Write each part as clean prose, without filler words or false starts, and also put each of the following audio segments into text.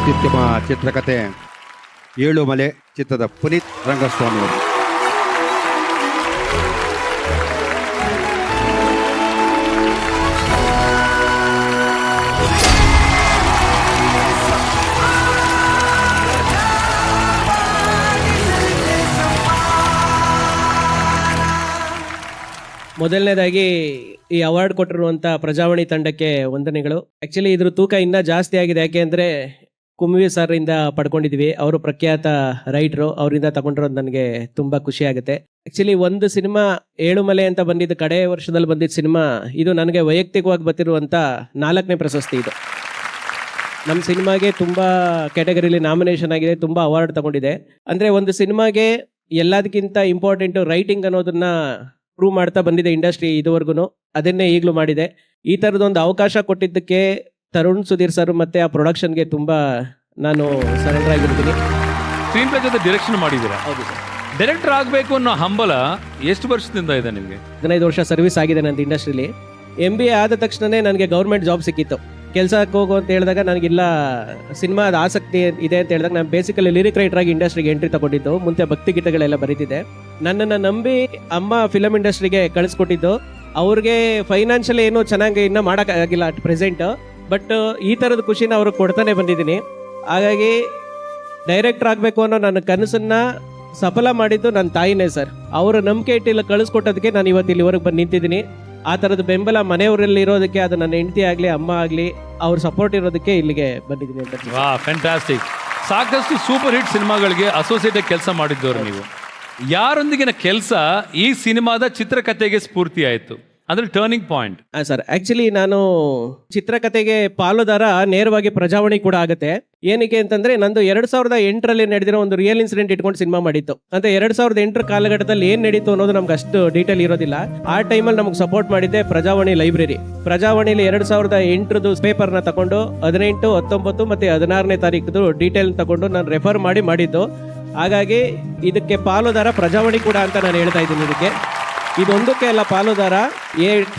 ಅತ್ಯುತ್ತಮ ಚಿತ್ರಕಥೆ ಏಳುಮಲೆ ಚಿತ್ರದ ಪುನೀತ್ ರಂಗಸ್ವಾಮಿ ಅವರು. ಮೊದಲನೇದಾಗಿ ಈ ಅವಾರ್ಡ್ ಕೊಟ್ಟಿರುವಂಥ ಪ್ರಜಾವಾಣಿ ತಂಡಕ್ಕೆ ವಂದನೆಗಳು. ಆ್ಯಕ್ಚುಲಿ ಇದ್ರ ತೂಕ ಇನ್ನೂ ಜಾಸ್ತಿ ಆಗಿದೆ. ಯಾಕೆ ಅಂದರೆ ಕುಮ್ವಿ ಸರಿಂದ ಪಡ್ಕೊಂಡಿದ್ವಿ. ಅವರು ಪ್ರಖ್ಯಾತ ರೈಟ್ರು, ಅವರಿಂದ ತಗೊಂಡಿರೋದು ನನಗೆ ತುಂಬ ಖುಷಿ ಆಗುತ್ತೆ. ಆ್ಯಕ್ಚುಲಿ ಒಂದು ಸಿನಿಮಾ ಏಳುಮಲೆ ಅಂತ ಬಂದಿದ್ದು ಕಡೆ ವರ್ಷದಲ್ಲಿ ಬಂದಿದ್ದ ಸಿನಿಮಾ, ಇದು ನನಗೆ ವೈಯಕ್ತಿಕವಾಗಿ ಬರ್ತಿರುವಂಥ 4ನೇ ಪ್ರಶಸ್ತಿ. ಇದು ನಮ್ಮ ಸಿನಿಮಾಗೆ ತುಂಬ ಕ್ಯಾಟಗರಿಲಿ ನಾಮಿನೇಷನ್ ಆಗಿದೆ, ತುಂಬ ಅವಾರ್ಡ್ ತಗೊಂಡಿದೆ. ಅಂದರೆ ಒಂದು ಸಿನಿಮಾಗೆ ಎಲ್ಲದಕ್ಕಿಂತ ಇಂಪಾರ್ಟೆಂಟು ರೈಟಿಂಗ್ ಅನ್ನೋದನ್ನ ಪ್ರೂವ್ ಮಾಡ್ತಾ ಬಂದಿದೆ ಇಂಡಸ್ಟ್ರಿ ಇದುವರೆಗೂ. ಅದನ್ನೇ ಈಗಲೂ ಮಾಡಿದೆ. ಈ ಥರದೊಂದು ಅವಕಾಶ ಕೊಟ್ಟಿದ್ದಕ್ಕೆ ತರುಣ್ ಸುಧೀರ್ ಸರ್ ಮತ್ತು ಆ ಪ್ರೊಡಕ್ಷನ್ಗೆ ತುಂಬ ನಾನು ಸರೆಂಡರ್ ಆಗಿರ್ತೀನಿ. ಸ್ಕ್ರೀನ್ ಪ್ಲೇ ಜೊತೆ ಡೈರೆಕ್ಷನ್ ಮಾಡಿದ್ದೀರಾ? ಹೌದು ಸರ್. ಡೈರೆಕ್ಟರ್ ಆಗಬೇಕು ಅನ್ನೋ ಹಂಬಲ ಎಷ್ಟು ವರ್ಷದಿಂದ ಇದೆ ನಿಮಗೆ? 15 ವರ್ಷ ಸರ್ವಿಸ್ ಆಗಿದೆ ನನ್ನ ಇಂಡಸ್ಟ್ರಿಲಿ. MBA ಆದ ತಕ್ಷಣವೇ ನನಗೆ ಗೌರ್ಮೆಂಟ್ ಜಾಬ್ ಸಿಕ್ಕಿತ್ತು. ಕೆಲಸಕ್ಕೆ ಹೋಗು ಅಂತ ಹೇಳಿದಾಗ ನನಗಿಲ್ಲ ಸಿನಿಮಾದ ಆಸಕ್ತಿ ಇದೆ ಅಂತ ಹೇಳಿದಾಗ ನಾನು ಬೇಸಿಕಲಿ ಲಿರಿಕ್ ರೈಟರ್ ಆಗಿ ಇಂಡಸ್ಟ್ರಿಗೆ ಎಂಟ್ರಿ ತಗೊಂಡಿದ್ದು. ಮುಂದೆ ಭಕ್ತಿಗೀತೆಗಳೆಲ್ಲ ಬರೀತಿದ್ದೆ. ನನ್ನನ್ನು ನಂಬಿ ಅಮ್ಮ ಫಿಲಮ್ ಇಂಡಸ್ಟ್ರಿಗೆ ಕಳಿಸ್ಕೊಟ್ಟಿದ್ದು. ಅವ್ರಿಗೆ ಫೈನಾನ್ಷಿಯಲಿ ಏನೂ ಚೆನ್ನಾಗಿ ಇನ್ನೂ ಮಾಡೋಕ್ಕಾಗಿಲ್ಲ ಅಟ್ ಪ್ರೆಸೆಂಟ್. ಬಟ್ ಈ ಥರದ ಖುಷಿನ ಅವ್ರಿಗೆ ಕೊಡ್ತಾನೆ ಬಂದಿದ್ದೀನಿ. ಹಾಗಾಗಿ ಡೈರೆಕ್ಟರ್ ಆಗಬೇಕು ಅನ್ನೋ ನನ್ನ ಕನಸನ್ನು ಸಫಲ ಮಾಡಿದ್ದು ನನ್ನ ತಾಯಿನೇ ಸರ್. ಅವರ ನಂಬಿಕೆ ಇಟ್ಟಿಲ್ಲ ಕಳಿಸ್ಕೊಟ್ಟೋದಕ್ಕೆ ನಾನು ಇವತ್ತು ಇಲ್ಲಿವರೆಗೆ ಬಂದು ನಿಂತಿದ್ದೀನಿ. ಆ ಥರದ ಬೆಂಬಲ ಮನೆಯವರಲ್ಲಿ ಇರೋದಕ್ಕೆ, ಅದು ನನ್ನ ಹೆಂಡತಿ ಆಗಲಿ ಅಮ್ಮ ಆಗಲಿ ಅವ್ರ ಸಪೋರ್ಟ್ ಇರೋದಕ್ಕೆ ಇಲ್ಲಿಗೆ ಬಂದಿದ್ದೀನಿ ಅಂತ. ವಾ, ಫ್ಯಾಂಟಾಸ್ಟಿಕ್. ಸಾಕಷ್ಟು ಸೂಪರ್ ಹಿಟ್ ಸಿನಿಮಾಗಳಿಗೆ ಅಸೋಸಿಯೇಟ್ ಆಗಿ ಕೆಲಸ ಮಾಡಿದ್ದವರು ನೀವು. ಯಾರೊಂದಿಗಿನ ಕೆಲಸ ಈ ಸಿನಿಮಾದ ಚಿತ್ರಕಥೆಗೆ ಸ್ಫೂರ್ತಿ ಆಯಿತು, ಅಂದ್ರೆ ಟರ್ನಿಂಗ್ ಪಾಯಿಂಟ್? ಸರ್, ಆಕ್ಚುಲಿ ನಾನು ಚಿತ್ರಕಥೆಗೆ ಪಾಲುದಾರ ನೇರವಾಗಿ ಪ್ರಜಾವಾಣಿ ಕೂಡ ಆಗುತ್ತೆ. ಏನಕ್ಕೆ ಅಂತಂದ್ರೆ ನಂದು 2008ರಲ್ಲಿ ನಡೆದಿರೋ ಒಂದು ರಿಯಲ್ ಇನ್ಸಿಡೆಂಟ್ ಇಟ್ಕೊಂಡು ಸಿನಿಮಾ ಮಾಡಿತ್ತು. ಅಂದ್ರೆ 2008 ಕಾಲಘಟ್ಟದಲ್ಲಿ ಏನ್ ನಡೀತು ಅನ್ನೋದು ನಮ್ಗೆ ಅಷ್ಟು ಡೀಟೇಲ್ ಇರೋದಿಲ್ಲ. ಆ ಟೈಮಲ್ಲಿ ನಮ್ಗೆ ಸಪೋರ್ಟ್ ಮಾಡಿದ್ದೆ ಪ್ರಜಾವಾಣಿ ಲೈಬ್ರರಿ. ಪ್ರಜಾವಾಣಿಲಿ 2008ದು ಪೇಪರ್ನ ತಗೊಂಡು 18, 19 ಮತ್ತೆ 16ನೇ ತಾರೀಕು ಡೀಟೇಲ್ ತಗೊಂಡು ನಾನು ರೆಫರ್ ಮಾಡಿದ್ದು. ಹಾಗಾಗಿ ಇದಕ್ಕೆ ಪಾಲುದಾರ ಪ್ರಜಾವಾಣಿ ಕೂಡ ಅಂತ ನಾನು ಹೇಳ್ತಾ ಇದ್ದೀನಿ. ಇದಕ್ಕೆ ಇದೊಂದಕ್ಕೆ ಎಲ್ಲ ಪಾಲುದಾರ.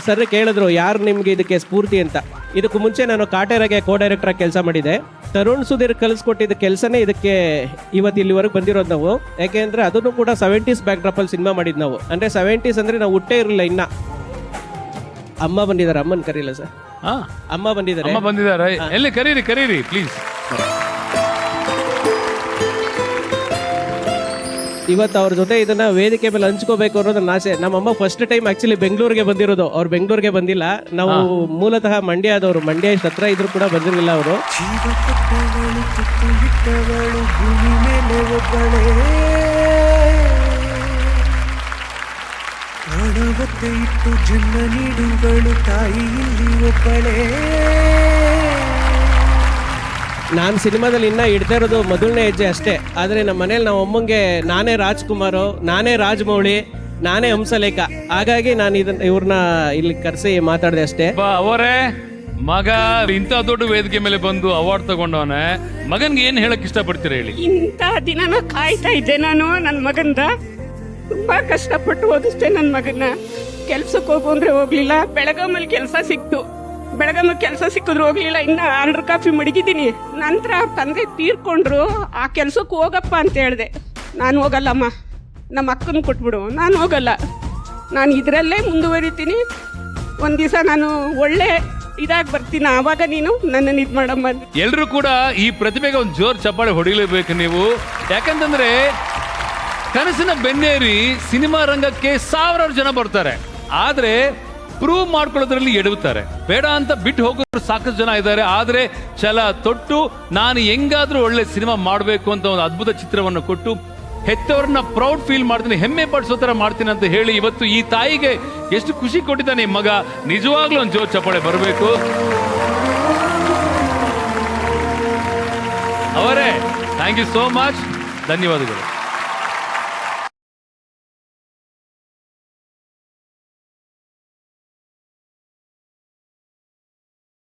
ಸರ್ ಕೇಳಿದ್ರು ಯಾರು ನಿಮ್ಗೆ ಇದಕ್ಕೆ ಸ್ಫೂರ್ತಿ ಅಂತ. ಇದಕ್ಕೂ ಮುಂಚೆ ನಾನು ಕಾಟೇರಾಗೆ ಕೋ ಡೈರೆಕ್ಟರ್ ಆಗಿ ಕೆಲಸ ಮಾಡಿದ್ದೆ. ತರುಣ್ ಸುಧೀರ್ ಕಲಿಸ್ಕೊಟ್ಟಿದ್ದ ಕೆಲಸನೇ ಇದಕ್ಕೆ ಇವತ್ತು ಇಲ್ಲಿವರೆಗೆ ಬಂದಿರೋದು ನಾವು. ಯಾಕೆಂದ್ರೆ ಅದನ್ನು ಕೂಡ 70s ಬ್ಯಾಕ್ ಡ್ರಾಪ್ ಅಲ್ಲಿ ಸಿನಿಮಾ ಮಾಡಿದ್ ನಾವು. ಅಂದ್ರೆ 70s ಅಂದ್ರೆ ನಾವು ಹುಟ್ಟೇ ಇರಲಿಲ್ಲ ಇನ್ನ. ಅಮ್ಮ ಬಂದಿದ್ದಾರೆ, ಅಮ್ಮನ್ ಕರೀಲ್ಲ ಸರ್. ಅಮ್ಮ ಬಂದಿದ್ದಾರೆ. ಎಲ್ಲಿ ಕರೀರಿ ಪ್ಲೀಸ್. ಇವತ್ತು ಅವ್ರ ಜೊತೆ ಇದನ್ನ ವೇದಿಕೆ ಮೇಲೆ ಹಂಚ್ಕೋಬೇಕು ಅನ್ನೋದು ನನ್ನ ಆಸೆ. ನಮ್ಮಮ್ಮ ಫಸ್ಟ್ ಟೈಮ್ ಆಕ್ಚುಲಿ ಬೆಂಗಳೂರಿಗೆ ಬಂದಿರೋದು. ಅವ್ರು ಬೆಂಗಳೂರಿಗೆ ಬಂದಿಲ್ಲ. ನಾವು ಮೂಲತಃ ಮಂಡ್ಯದವರು. ಮಂಡ್ಯ ಇಷ್ಟು ಹತ್ರ ಇದ್ರು ಕೂಡ ಬಂದಿರಲಿಲ್ಲ ಅವರು. ಜನ್ಮ ನೀಡುವಳು ತಾಯಿ ಇಲ್ಲಿ ಒಬ್ಬಳೇ. ನಾನು ಸಿನಿಮಾದಲ್ಲಿ ಇನ್ನೂ ಇಡ್ತಾ ಇರೋದು ಮೊದಲನೇ ಹೆಜ್ಜೆ ಅಷ್ಟೇ. ಆದರೆ ನಮ್ಮ ಮನೇಲಿ ನಾವು ಅಮ್ಮಂಗೆ ನಾನೇ ರಾಜ್ಕುಮಾರು, ನಾನೇ ರಾಜಮೌಳಿ, ನಾನೇ ಹಂಸಲೇಖ. ಹಾಗಾಗಿ ನಾನು ಇವ್ರನ್ನ ಇಲ್ಲಿ ಕರೆಸಿ ಮಾತಾಡಿದೆ ಅಷ್ಟೇ. ಅವರೇ ಮಗ ಇಂಥ ದೊಡ್ಡ ವೇದಿಕೆ ಮೇಲೆ ಬಂದು ಅವಾರ್ಡ್ ತಗೊಂಡವನೆ, ಮಗನ್ಗೆ ಏನ್ ಹೇಳಕ್ ಇಷ್ಟಪಡ್ತೀರ ಹೇಳಿ? ಇಂಥ ದಿನನೂ ಕಾಯ್ತಾ ಇದ್ದೆ ನಾನು. ನನ್ನ ಮಗಂದ ತುಂಬಾ ಕಷ್ಟಪಟ್ಟು ಓದಿಸ್ತೇ ನನ್ನ ಮಗನ್ನ. ಕೆಲ್ಸಕ್ಕೆ ಹೋಗು ಅಂದ್ರೆ ಹೋಗ್ಲಿಲ್ಲ. ಬೆಳಗಾಮಲ್ಲಿ ಕೆಲಸ ಸಿಕ್ತು. ಬೆಳಗಾಮಲ್ಲಿ ಕೆಲಸ ಸಿಕ್ಕಿದ್ರು ಹೋಗ್ಲಿಲ್ಲ. ಇನ್ನ ಆರ್ಡರ್ ಕಾಫಿ ಮಡಗಿದ್ದೀನಿ. ನಂತರ ತಂದೆ ತೀರ್ಕೊಂಡ್ರು. ಆ ಕೆಲ್ಸಕ್ಕೆ ಹೋಗಪ್ಪ ಅಂತ ಹೇಳಿದೆ. ನಾನು ಹೋಗಲ್ಲಮ್ಮ, ನಮ್ಮ ಅಕ್ಕನ ಕೊಟ್ಬಿಡು, ನಾನು ಹೋಗಲ್ಲ, ನಾನು ಇದರಲ್ಲೇ ಮುಂದುವರಿತೀನಿ. ಒಂದು ದಿವಸ ನಾನು ಒಳ್ಳೆ ಇದಾಗಿ ಬರ್ತೀನಿ, ಆವಾಗ ನೀನು ನನ್ನನ್ನು ಇದು ಮಾಡಮ್ಮ. ಎಲ್ಲರೂ ಕೂಡ ಈ ಪ್ರತಿಭೆಗೆ ಒಂದು ಜೋರ್ ಚಪ್ಪಾಳೆ ಹೊಡಿಲೇಬೇಕು ನೀವು. ಯಾಕಂತಂದ್ರೆ ಕನಸಿನ ಬೆನ್ನೇರಿ ಸಿನಿಮಾ ರಂಗಕ್ಕೆ ಸಾವಿರಾರು ಜನ ಬರ್ತಾರೆ, ಆದ್ರೆ ಪ್ರೂವ್ ಮಾಡ್ಕೊಳ್ಳೋದ್ರಲ್ಲಿ ಎಡವುತ್ತಾರೆ. ಬೇಡ ಅಂತ ಬಿಟ್ಟು ಹೋಗೋರು ಸಾಕಷ್ಟು ಜನ ಇದ್ದಾರೆ. ಆದ್ರೆ ಛಲ ತೊಟ್ಟು ನಾನು ಹೆಂಗಾದ್ರೂ ಒಳ್ಳೆ ಸಿನಿಮಾ ಮಾಡಬೇಕು ಅಂತ ಒಂದು ಅದ್ಭುತ ಚಿತ್ರವನ್ನು ಕೊಟ್ಟು ಹೆತ್ತವ್ರನ್ನ ಪ್ರೌಡ್ ಫೀಲ್ ಮಾಡ್ತೀನಿ, ಹೆಮ್ಮೆ ಪಡಿಸೋ ತರ ಮಾಡ್ತೀನಿ ಅಂತ ಹೇಳಿ ಇವತ್ತು ಈ ತಾಯಿಗೆ ಎಷ್ಟು ಖುಷಿ ಕೊಟ್ಟಿದ್ದಾನೆ ಈ ಮಗ. ನಿಜವಾಗ್ಲೂ ಒಂದು ಜೋರ್ ಚಪ್ಪಾಳೆ ಬರಬೇಕು. ಅವರೇ ಥ್ಯಾಂಕ್ ಯು ಸೋ ಮಚ್. ಧನ್ಯವಾದಗಳು.